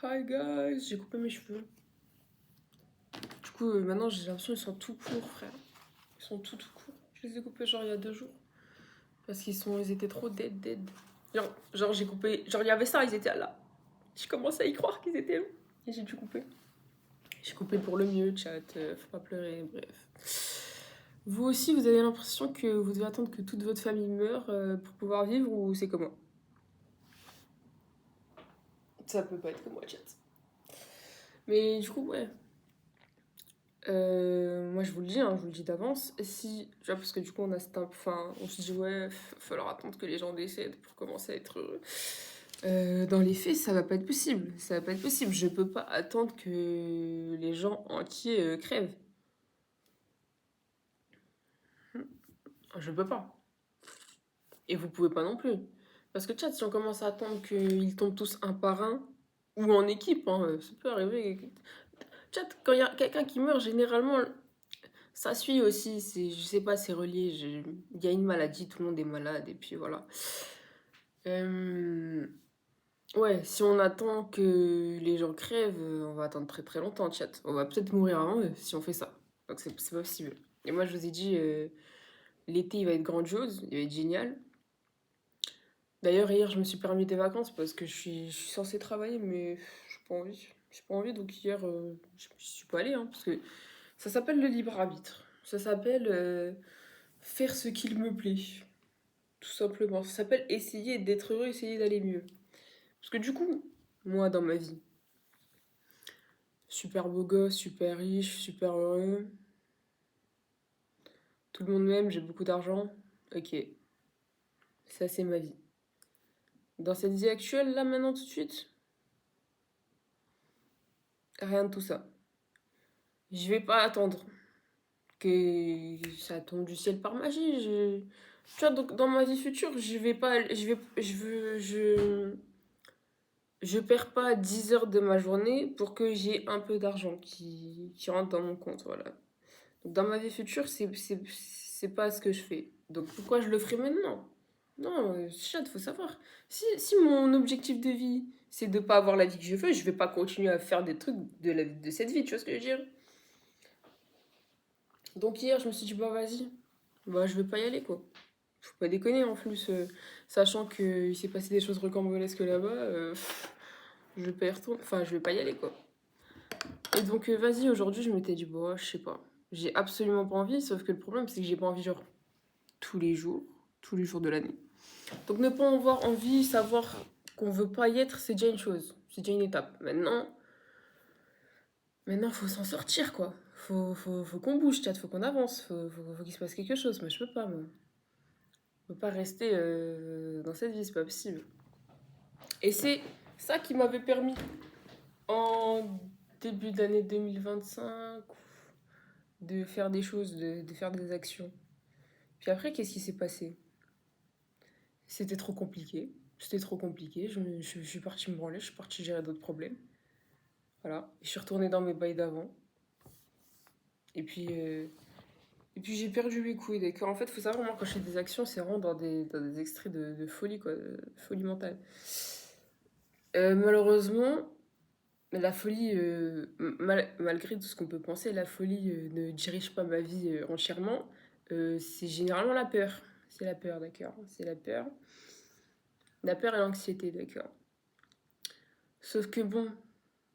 Hi guys, j'ai coupé mes cheveux. Du coup, maintenant j'ai l'impression qu'ils sont tout courts, frère. Ils sont tout courts. Je les ai coupés genre il y a 2 jours. Parce ils étaient trop dead. Genre j'ai coupé, genre il y avait ça, ils étaient là. Je commençais à y croire qu'ils étaient là. Et j'ai dû couper. J'ai coupé pour le mieux, chat, faut pas pleurer, bref. Vous aussi, vous avez l'impression que vous devez attendre que toute votre famille meure pour pouvoir vivre ou c'est comment? Ça peut pas être comme moi, chat. Mais du coup, ouais. Moi je vous le dis, hein, je vous le dis d'avance. Si, tu vois, parce que du coup on a enfin, on se dit ouais, falloir attendre que les gens décèdent pour commencer à être heureux. Dans les faits, ça va pas être possible. Ça va pas être possible. Je peux pas attendre que les gens entiers crèvent. Je peux pas. Et vous pouvez pas non plus. Parce que chat, si on commence à attendre qu'ils tombent tous un par un, ou en équipe, hein, ça peut arriver. Chat, quand il y a quelqu'un qui meurt, généralement, ça suit aussi, je sais pas, c'est relié. Il y a une maladie, tout le monde est malade, et puis voilà. Ouais, si on attend que les gens crèvent, on va attendre très très longtemps, chat. On va peut-être mourir avant eux si on fait ça. Donc c'est pas possible. Et moi, je vous ai dit, l'été, il va être grandiose, il va être génial. D'ailleurs, hier, je me suis permis des vacances parce que je suis censée travailler, mais j'ai pas envie. J'ai pas envie, donc hier, je suis pas allée, hein, parce que ça s'appelle le libre arbitre. Ça s'appelle faire ce qu'il me plaît. Tout simplement. Ça s'appelle essayer d'être heureux, essayer d'aller mieux. Parce que du coup, moi, dans ma vie, super beau gosse, super riche, super heureux, tout le monde m'aime, j'ai beaucoup d'argent. Ok, ça c'est ma vie. Dans cette vie actuelle, là, maintenant, tout de suite, rien de tout ça. Je vais pas attendre que ça tombe du ciel par magie. Tu vois, donc dans ma vie future, je vais pas. Je perds pas 10 heures de ma journée pour que j'ai un peu d'argent qui rentre dans mon compte. Voilà. Donc dans ma vie future, c'est pas ce que je fais. Donc pourquoi je le ferai maintenant? Non, chat, faut savoir. Si mon objectif de vie, c'est de pas avoir la vie que je vais pas continuer à faire des trucs de cette vie, tu vois ce que je veux dire? Donc hier, je me suis dit, bah vas-y, bah je vais pas y aller quoi. Faut pas déconner en plus, sachant qu'il s'est passé des choses rocambolesques là-bas, je vais pas y retourner, enfin je vais pas y aller quoi. Et donc vas-y, aujourd'hui je m'étais dit, bon, je sais pas. J'ai absolument pas envie, sauf que le problème c'est que j'ai pas envie genre tous les jours de l'année. Donc ne pas avoir envie, savoir qu'on veut pas y être, c'est déjà une chose, c'est déjà une étape. Maintenant faut s'en sortir quoi. Faut qu'on bouge, chat, faut qu'on avance, faut qu'il se passe quelque chose. Moi je peux pas, moi. Je peux pas rester dans cette vie, c'est pas possible. Et c'est ça qui m'avait permis en début d'année 2025 de faire des choses, de faire des actions. Puis après, qu'est-ce qui s'est passé? C'était trop compliqué. C'était trop compliqué. Je suis partie me branler, je suis partie gérer d'autres problèmes. Voilà. Je suis retournée dans mes bails d'avant. Et puis, euh, et puis j'ai perdu mes couilles. D'accord. En fait, il faut savoir, moi, quand je fais des actions, c'est vraiment dans des extraits de folie, quoi. De folie mentale. Malheureusement, la folie, malgré tout ce qu'on peut penser, la folie ne dirige pas ma vie entièrement. C'est généralement la peur. C'est la peur, d'accord. C'est la peur. La peur et l'anxiété, d'accord. Sauf que bon,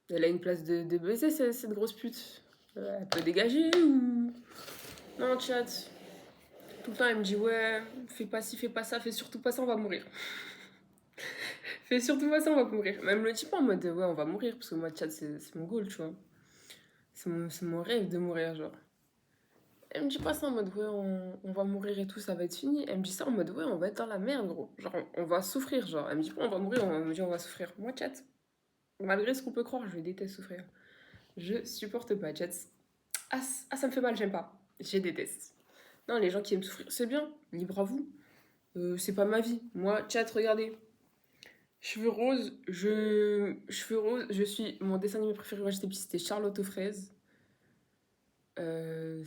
elle a une place de baiser, cette grosse pute. Elle peut dégager ou... Non, chat. Tout le temps, elle me dit, ouais, fais pas ci, fais pas ça, fais surtout pas ça, on va mourir. Fais surtout pas ça, on va mourir. Mais elle me le dit pas en mode, ouais, on va mourir, parce que moi, chat, c'est mon goal, tu vois. C'est mon rêve de mourir, genre. Elle me dit pas ça en mode, ouais, on va mourir et tout, ça va être fini. Elle me dit ça en mode, ouais, on va être dans la merde, gros. Genre, on va souffrir, genre. Elle me dit pas, on va mourir, elle me dit, on va souffrir. Moi, chat, malgré ce qu'on peut croire, je déteste souffrir. Je supporte pas, chat. Ça me fait mal, j'aime pas. Je déteste. Non, les gens qui aiment souffrir, c'est bien, libre à vous. C'est pas ma vie. Moi, chat, regardez. Cheveux roses, je suis. Mon dessin animé préféré quand j'étais petite, c'était Charlotte aux fraises.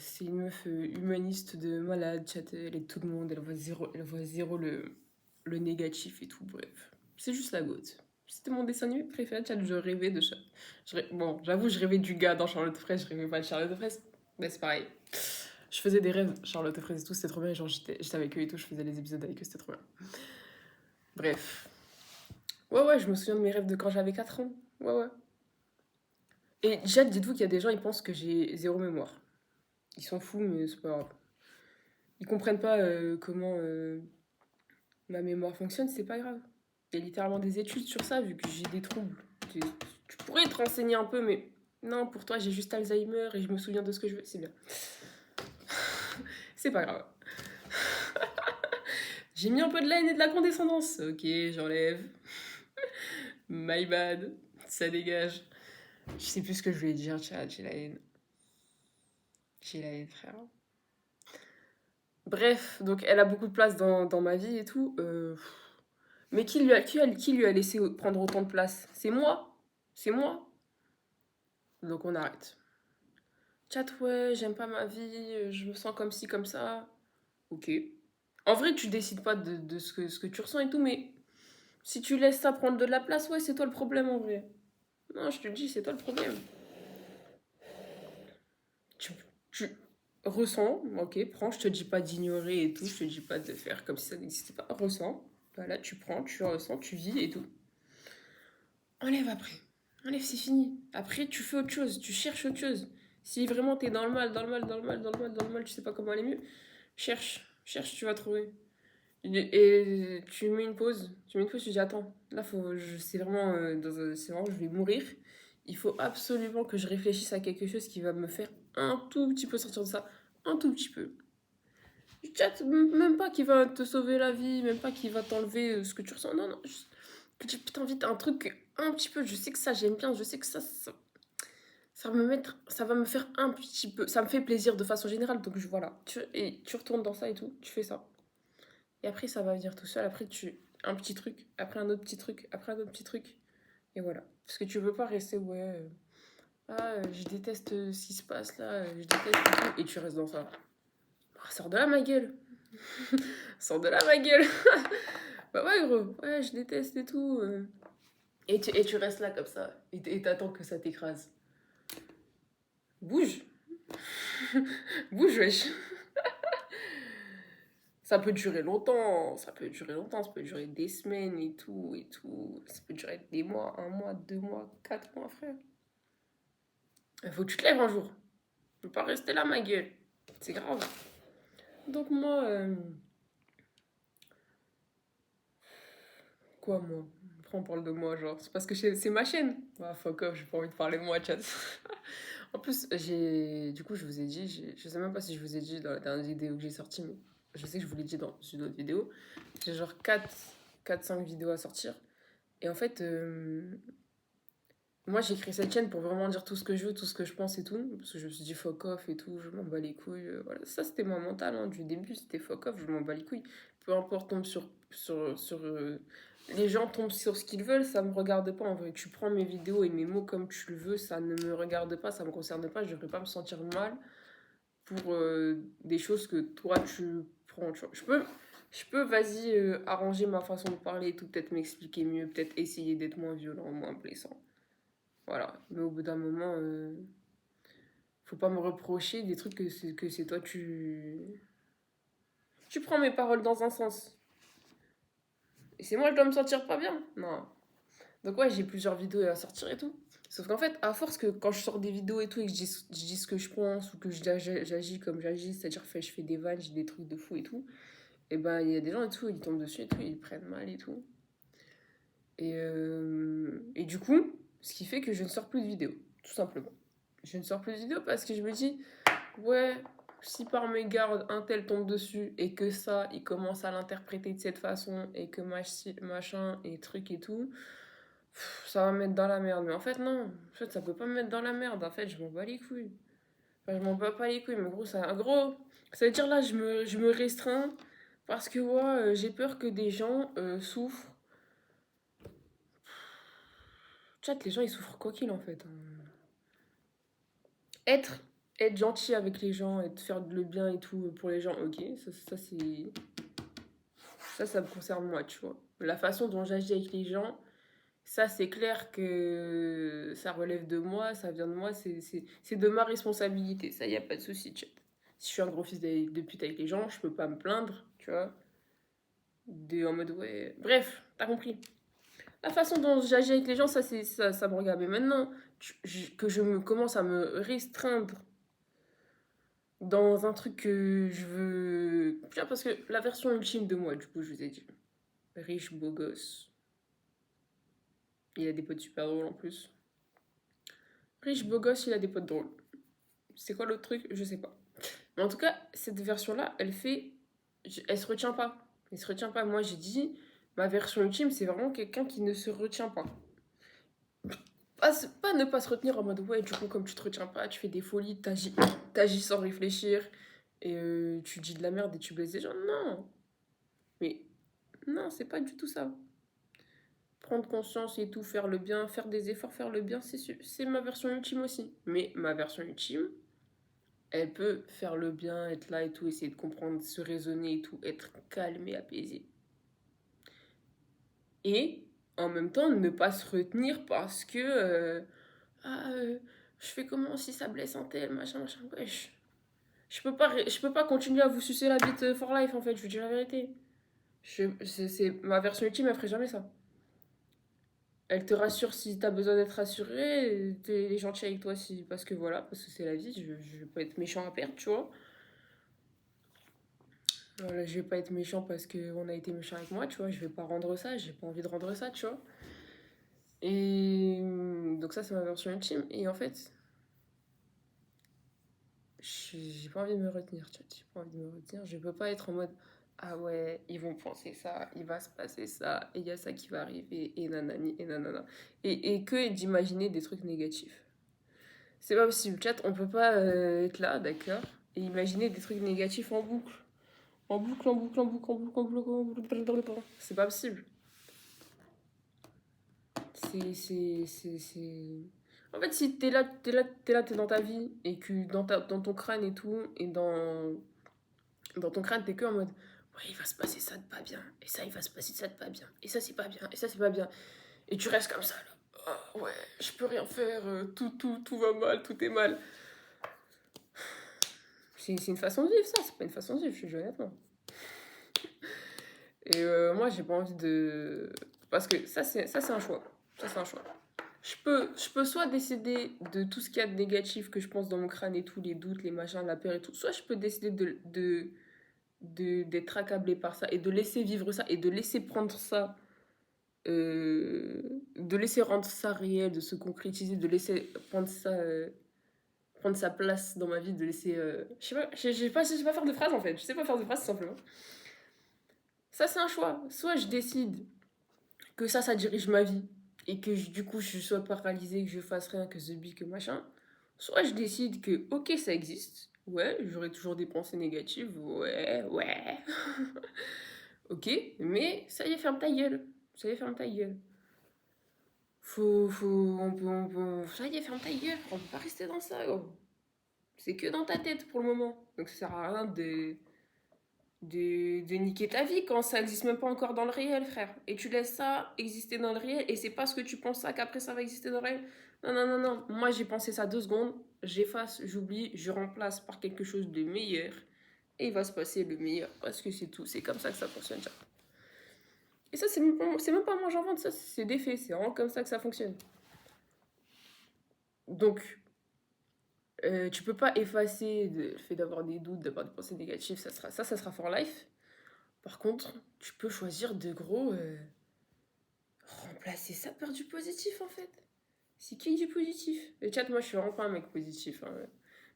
C'est une meuf humaniste de malade, chat, elle est tout le monde, elle voit zéro le négatif et tout, bref. C'est juste la goutte. C'était mon dessin animé préféré, Tchad. Je rêvais de... Bon, j'avoue, je rêvais du gars dans Charlotte Fraise, je rêvais pas de Charlotte Fraise. Mais c'est pareil. Je faisais des rêves, Charlotte Fraise et tout, c'était trop bien. Genre, j'étais avec eux et tout, je faisais les épisodes avec eux, c'était trop bien. Bref. Ouais, je me souviens de mes rêves de quand j'avais 4 ans. Ouais. Et déjà, dites-vous qu'il y a des gens, ils pensent que j'ai zéro mémoire. Ils sont fous, mais c'est pas grave. Ils comprennent pas comment ma mémoire fonctionne, c'est pas grave. Il y a littéralement des études sur ça, vu que j'ai des troubles. Tu pourrais te renseigner un peu, mais non, pour toi, j'ai juste Alzheimer et je me souviens de ce que je veux. C'est bien. C'est pas grave. J'ai mis un peu de la haine et de la condescendance. Ok, j'enlève. My bad. Ça dégage. Je sais plus ce que je voulais dire, Chad. J'ai la haine. J'ai la haine, frère. Bref, donc elle a beaucoup de place dans ma vie et tout. Mais qui lui a laissé prendre autant de place? C'est moi. C'est moi. Donc on arrête. Chat, ouais, j'aime pas ma vie, je me sens comme ci, comme ça. Ok. En vrai, tu décides pas de ce que tu ressens et tout, mais si tu laisses ça prendre de la place, ouais, c'est toi le problème en vrai. Non, je te le dis, c'est toi le problème. Tu ressens, ok, prends, je te dis pas d'ignorer et tout, je te dis pas de faire comme si ça n'existait pas. Ressens, voilà, tu prends, tu ressens, tu vis et tout. Enlève après. Enlève, c'est fini. Après, tu fais autre chose, tu cherches autre chose. Si vraiment t'es dans le mal, tu sais pas comment aller mieux, cherche, tu vas trouver. Et tu mets une pause, tu dis attends, là c'est vraiment, c'est vraiment, je vais mourir. Il faut absolument que je réfléchisse à quelque chose qui va me faire un tout petit peu sortir de ça, un tout petit peu. Même pas qui va te sauver la vie, même pas qui va t'enlever ce que tu ressens, non, juste que tu putain vite un truc un petit peu, je sais que ça j'aime bien, je sais que ça va me faire un petit peu, ça me fait plaisir de façon générale, donc voilà, et tu retournes dans ça et tout, tu fais ça. Et après, ça va venir tout seul. Après, un petit truc, après un autre petit truc, après un autre petit truc. Et voilà. Parce que tu veux pas rester, ouais. Je déteste ce qui se passe là, je déteste tout. Et tu restes dans ça. Ah, sors de là, ma gueule. Sors de là, ma gueule. Bah ouais, gros. Ouais, je déteste et tout. Et tu restes là comme ça. Et t'attends que ça t'écrase. Bouge. Bouge, wesh. Ça peut durer longtemps, ça peut durer des semaines et tout, et tout. Ça peut durer des mois, 1 mois, 2 mois, 4 mois, frère. Il faut que tu te lèves un jour. Tu peux pas rester là, ma gueule. C'est grave. Donc moi, quoi moi? Après on parle de moi, genre. C'est parce que c'est ma chaîne. Ah, fuck off, j'ai pas envie de parler de moi, chat. En plus, du coup, je vous ai dit, je sais même pas si je vous ai dit dans la dernière vidéo que j'ai sortie, mais je sais que je vous l'ai dit dans une autre vidéo. J'ai genre 4-5 vidéos à sortir. Et en fait, moi j'ai créé cette chaîne pour vraiment dire tout ce que je veux, tout ce que je pense et tout. Parce que je me suis dit fuck off et tout, je m'en bats les couilles. Voilà. Ça c'était mon mental hein, du début, c'était fuck off, je m'en bats les couilles. Peu importe, tombe les gens tombent sur ce qu'ils veulent, ça me regarde pas en vrai. Tu prends mes vidéos et mes mots comme tu le veux, ça ne me regarde pas, ça me concerne pas, je devrais pas me sentir mal pour des choses que toi tu prends. Tu vois. Je peux vas-y, arranger ma façon de parler et tout, peut-être m'expliquer mieux, peut-être essayer d'être moins violent, moins blessant. Voilà. Mais au bout d'un moment, faut pas me reprocher des trucs que c'est toi, tu prends mes paroles dans un sens. Et c'est moi, je dois me sentir pas bien. Non. Donc ouais, j'ai plusieurs vidéos à sortir et tout. Sauf qu'en fait, à force que quand je sors des vidéos et tout et que je dis ce que je pense ou que j'agis comme j'agis, c'est-à-dire que je fais des vannes, j'ai des trucs de fou et tout, et ben il y a des gens et tout, ils tombent dessus et tout, ils prennent mal et tout. Et du coup, ce qui fait que je ne sors plus de vidéos, tout simplement. Je ne sors plus de vidéos parce que je me dis, ouais, si par mégarde un tel tombe dessus et que ça, il commence à l'interpréter de cette façon et que machin et truc et tout, ça va me mettre dans la merde. Mais en fait, non, en fait, ça peut pas me mettre dans la merde. En fait, je m'en bats les couilles. Enfin, je m'en bats pas les couilles, mais gros, ça veut dire là, je me restreins parce que ouais, j'ai peur que des gens souffrent. Chat, les gens ils souffrent quoi qu'il en fait. Hein. Être, être gentil avec les gens, être faire le bien et tout pour les gens, ok, ça me concerne moi, tu vois. La façon dont j'agis avec les gens, Ça, c'est clair que ça relève de moi, ça vient de moi, c'est de ma responsabilité. Ça, y a pas de souci, chat. Si je suis un gros fils de pute avec les gens, je peux pas me plaindre, tu vois. En mode, ouais. Bref, t'as compris. La façon dont j'agis avec les gens, ça me regarde. Mais maintenant, que je me commence à me restreindre dans un truc que je veux. Tu vois, parce que la version ultime de moi, du coup, je vous ai dit. Riche, beau gosse. Il a des potes super drôles en plus. Riche, beau gosse, il a des potes drôles. C'est quoi l'autre truc? Je sais pas. Mais en tout cas, cette version-là, elle se retient pas. Elle se retient pas. Moi, j'ai dit, ma version ultime, c'est vraiment quelqu'un qui ne se retient pas. Pas ne pas se retenir en mode, ouais, du coup, comme tu te retiens pas, tu fais des folies, t'agis sans réfléchir, et tu dis de la merde et tu blesses des gens. Non. Mais non, c'est pas du tout ça. Prendre conscience et tout, faire le bien, faire des efforts, faire le bien, c'est ma version ultime aussi. Mais ma version ultime, elle peut faire le bien, être là et tout, essayer de comprendre, se raisonner et tout, être calme et apaisé. Et en même temps, ne pas se retenir parce que je fais comment si ça blesse un tel, machin, machin. Wesh. Je peux pas continuer à vous sucer la bite for life en fait, je vous dis la vérité. Ma version ultime, elle ferait jamais ça. Elle te rassure si t'as besoin d'être rassuré, elle est gentille avec toi si, parce que voilà, parce que c'est la vie, je vais pas être méchant à perdre, tu vois. Voilà, je vais pas être méchant parce qu'on a été méchant avec moi, tu vois. Je vais pas rendre ça, j'ai pas envie de rendre ça, tu vois. Et donc, ça, c'est ma version ultime. Et en fait, j'ai pas envie de me retenir, tu vois. J'ai pas envie de me retenir. Je peux pas être en mode ah ouais, ils vont penser ça, il va se passer ça, et il y a ça qui va arriver, et nanani, et nanana. Et que d'imaginer des trucs négatifs. C'est pas possible, chat, on peut pas être là, d'accord, et imaginer des trucs négatifs en boucle. En boucle, en boucle, en boucle, en boucle, en boucle, en boucle. C'est pas possible. C'est. En fait, si t'es dans ta vie et que dans ton crâne et tout, et dans ton crâne, t'es que en mode ouais, il va se passer ça de pas bien, et ça, il va se passer ça de pas bien, et ça, c'est pas bien, et ça, c'est pas bien. Et tu restes comme ça, là. Ah, ouais, je peux rien faire, tout va mal, tout est mal. C'est une façon de vivre, ça, c'est pas une façon de vivre, je suis honnêtement. Et moi, j'ai pas envie de. Parce que ça, c'est un choix. Ça, c'est un choix. Je peux soit décider de tout ce qu'il y a de négatif que je pense dans mon crâne et tout, les doutes, les machins, la peur et tout. Soit je peux décider d'être accablé par ça et de laisser vivre ça et de laisser prendre ça, de laisser rendre ça réel, de se concrétiser, de laisser prendre ça, prendre sa place dans ma vie, de laisser. Je sais pas faire de phrase en fait. Je sais pas faire de phrase simplement. Ça, c'est un choix. Soit je décide que ça dirige ma vie et que du coup je sois paralysée, que je fasse rien, que que machin. Soit je décide que ok, ça existe, ouais, j'aurai toujours des pensées négatives, ouais, ouais. Ok, mais ça y est, ferme ta gueule. Ça y est, ferme ta gueule. Ça y est, ferme ta gueule. On peut pas rester dans ça, gros. C'est que dans ta tête pour le moment. Donc ça sert à rien de niquer ta vie quand ça n'existe même pas encore dans le réel, frère. Et tu laisses ça exister dans le réel et c'est parce que tu penses ça qu'après ça va exister dans le réel. Non, non, non, non. Moi, j'ai pensé ça 2 secondes, j'efface, j'oublie, je remplace par quelque chose de meilleur et il va se passer le meilleur parce que c'est tout. C'est comme ça que ça fonctionne. Ça. Et ça, c'est même pas moi j'invente ça, c'est des faits. C'est vraiment comme ça que ça fonctionne. Donc, tu peux pas effacer le fait d'avoir des doutes, d'avoir des pensées négatives. Ça sera for life. Par contre, tu peux choisir de gros remplacer ça par du positif en fait. C'est qui du positif? Le chat, moi je suis vraiment pas un mec positif. Hein.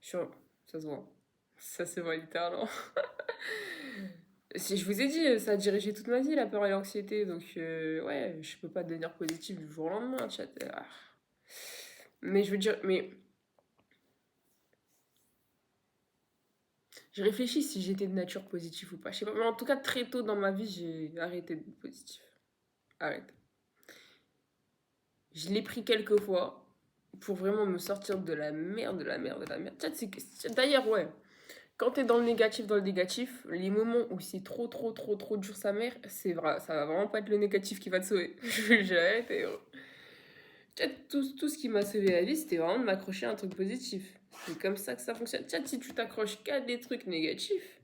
Ça se voit. Ça se voit littéralement. Si je vous ai dit, ça a dirigé toute ma vie, la peur et l'anxiété. Donc, ouais, je peux pas devenir positif du jour au lendemain, chat. Ah. Mais je veux dire, mais. Je réfléchis si j'étais de nature positive ou pas. Je sais pas. Mais en tout cas, très tôt dans ma vie, j'ai arrêté d'être positif. Arrête. Je l'ai pris quelques fois pour vraiment me sortir de la merde, de la merde, de la merde. D'ailleurs, ouais. Quand t'es dans le négatif, les moments où c'est trop, trop, trop, trop dur sa mère, c'est vrai, ça va vraiment pas être le négatif qui va te sauver. J'ai arrêté. Tout ce qui m'a sauvé la vie, c'était vraiment de m'accrocher à un truc positif. C'est comme ça que ça fonctionne. Tchad, si tu t'accroches qu'à des trucs négatifs.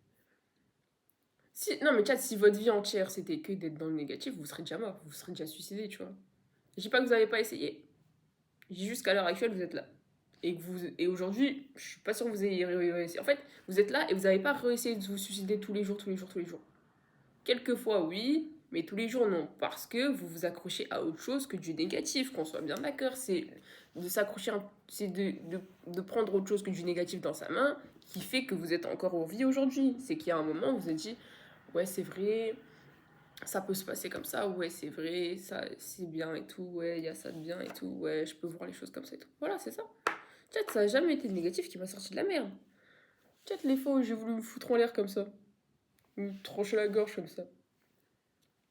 Si, non, mais Tchad, si votre vie entière c'était que d'être dans le négatif, vous serez déjà mort, vous serez déjà suicidé, tu vois. Je dis pas que vous n'avez pas essayé. Je dis juste qu'à l'heure actuelle, vous êtes là. Et aujourd'hui, je suis pas sûre que vous ayez réussi. En fait, vous êtes là et vous n'avez pas réussi de vous suicider tous les jours, tous les jours, tous les jours. Quelquefois, oui, mais tous les jours, non. Parce que vous vous accrochez à autre chose que du négatif, qu'on soit bien d'accord. C'est de s'accrocher, c'est de prendre autre chose que du négatif dans sa main qui fait que vous êtes encore en vie aujourd'hui. C'est qu'il y a un moment où vous vous êtes dit, ouais, c'est vrai, ça peut se passer comme ça, ouais, c'est vrai, ça, c'est bien et tout, ouais, il y a ça de bien et tout, ouais, je peux voir les choses comme ça et tout. Voilà, c'est ça. Peut-être ça n'a jamais été le négatif qui m'a sorti de la merde. Peut-être les fois où j'ai voulu me foutre en l'air comme ça, me trancher la gorge comme ça.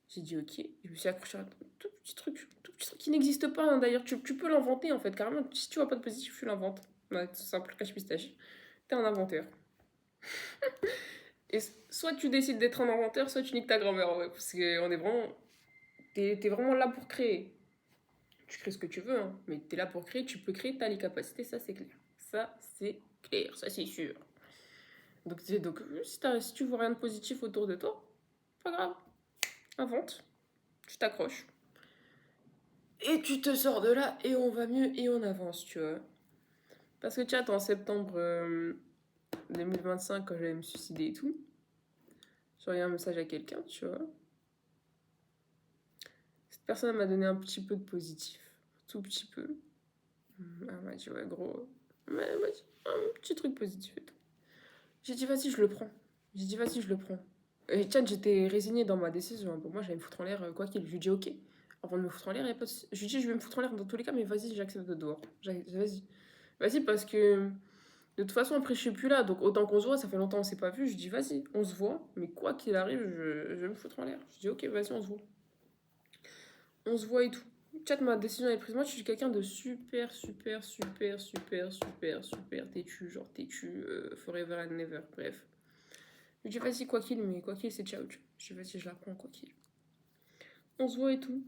J'ai dit ok, je me suis accroché à un tout petit truc qui n'existe pas hein, d'ailleurs. Tu peux l'inventer en fait, carrément. Si tu vois pas de positif, tu l'inventes. Ouais, c'est simple, cache pistache. T'es un inventeur. Et soit tu décides d'être un inventeur, soit tu niques ta grand-mère. Ouais, parce qu'on est vraiment. T'es vraiment là pour créer. Tu crées ce que tu veux, hein, mais t'es là pour créer, tu peux créer, t'as les capacités, ça c'est clair. Ça c'est clair, ça c'est sûr. Donc si tu vois rien de positif autour de toi, pas grave, invente, tu t'accroches. Et tu te sors de là et on va mieux et on avance, tu vois. Parce que tu vois, en septembre 2025, quand j'allais me suicider et tout, j'ai envoyé un message à quelqu'un, tu vois. Cette personne m'a donné un petit peu de positif. Tout petit peu. Elle m'a dit, ouais, gros. Elle m'a dit un petit truc positif et tout. J'ai dit, vas-y, je le prends. J'ai dit, vas-y, je le prends. Et tiens, j'étais résignée dans ma décision. Pour moi, j'allais me foutre en l'air quoi qu'il. Je lui dis, ok. Avant de me foutre en l'air, il a pas de... Je lui dis, je vais me foutre en l'air dans tous les cas, mais vas-y, j'accepte de dehors. Vas-y. Vas-y, parce que de toute façon, après, je suis plus là. Donc, autant qu'on se voit, ça fait longtemps qu'on s'est pas vu. Je dis, vas-y, on se voit. Mais quoi qu'il arrive, je vais me foutre en l'air. Je dis, ok, vas-y, on se voit. On se voit et tout. Chat, ma décision est prise. Moi, je suis quelqu'un de super, super, super, super, super, super têtu. Genre têtu, forever and never. Bref. Je dis, vas-y, quoi qu'il, mais quoi qu'il, c'est ciao. Je dis, vas-y, je la prends, quoi qu'il. On se voit et tout.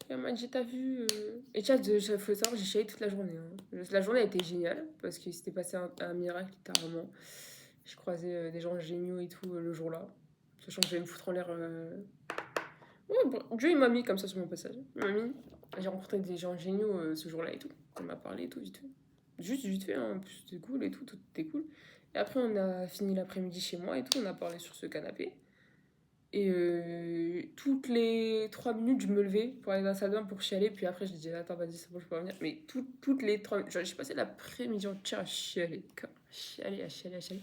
Et elle m'a dit, t'as vu. Et chat, faut savoir, j'ai chialé toute la journée. Hein. La journée a été géniale parce qu'il s'était passé un miracle, littéralement. J'ai croisé des gens géniaux et tout le jour-là. Sachant que j'allais me foutre en l'air. Ouais, bon, Dieu, il m'a mis comme ça sur mon passage. Il m'a mis. J'ai rencontré des gens géniaux ce jour-là et tout. On m'a parlé et tout, vite fait. Juste vite fait, hein. C'était cool et tout était cool. Et après, on a fini l'après-midi chez moi et tout. On a parlé sur ce canapé. Et toutes les 3 minutes, je me levais pour aller dans la salle de bain pour chialer. Puis après, je disais, attends, vas-y, c'est bon, je peux revenir. Mais toutes les 3 minutes, j'ai passé l'après-midi entière à chialer. Chialer, à chialer, à chialer.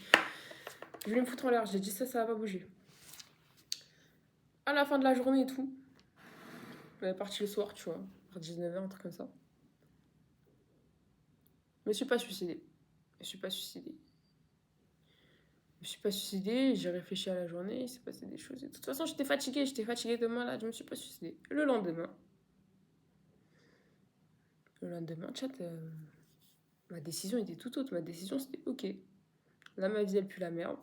Je voulais me foutre en l'air. J'ai dit, ça va pas bouger. À la fin de la journée et tout, on est parti le soir, tu vois, vers 19h, un truc comme ça. Je me suis pas suicidée. Je me suis pas suicidée. Je me suis pas suicidée, j'ai réfléchi à la journée, il s'est passé des choses. Et de toute façon, j'étais fatiguée de malade, je me suis pas suicidée. Le lendemain, chat, ma décision était tout autre. Ma décision, c'était ok. Là, ma vie, elle pue la merde.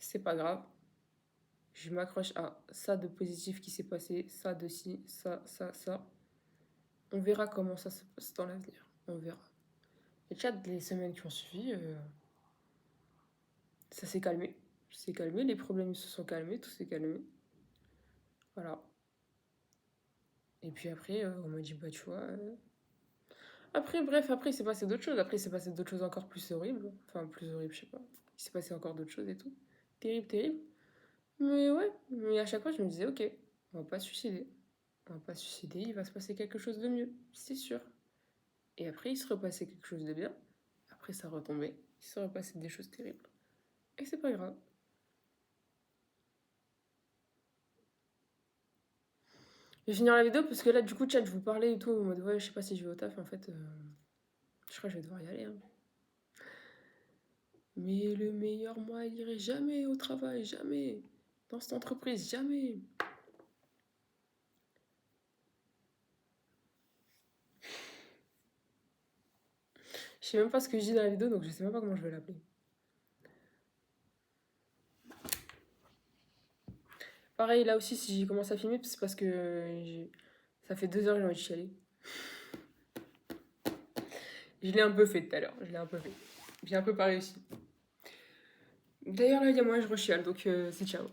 C'est pas grave. Je m'accroche à ça de positif qui s'est passé, ça de ci, ça. On verra comment ça se passe dans l'avenir. On verra. Et chat, les semaines qui ont suivi, ça s'est calmé. C'est calmé, les problèmes se sont calmés, tout s'est calmé. Voilà. Et puis après, on m'a dit, bah tu vois. Après, bref, après, il s'est passé d'autres choses. Après, il s'est passé d'autres choses encore plus horribles. Enfin, plus horribles, je sais pas. Il s'est passé encore d'autres choses et tout. Terrible, terrible. Mais ouais, mais à chaque fois, je me disais, ok, on va pas se suicider. On va pas se suicider, il va se passer quelque chose de mieux, c'est sûr. Et après, il se repassait quelque chose de bien. Après, ça retombait. Il se repassait des choses terribles. Et c'est pas grave. Je vais finir la vidéo parce que là, du coup, chat, je vous parlais et tout, en mode, ouais, je sais pas si je vais au taf, en fait, je crois que je vais devoir y aller. Hein. Mais le meilleur, moi, il irait jamais au travail, jamais. Dans cette entreprise, jamais. Je sais même pas ce que je dis dans la vidéo, donc je sais même pas comment je vais l'appeler. Pareil, là aussi, si j'ai commencé à filmer, c'est parce que ça fait 2 heures que j'ai envie de chialer. Je l'ai un peu fait tout à l'heure, je l'ai un peu fait. J'ai un peu pas réussi. D'ailleurs, là, il y a moi, je rechiale, donc c'est ciao.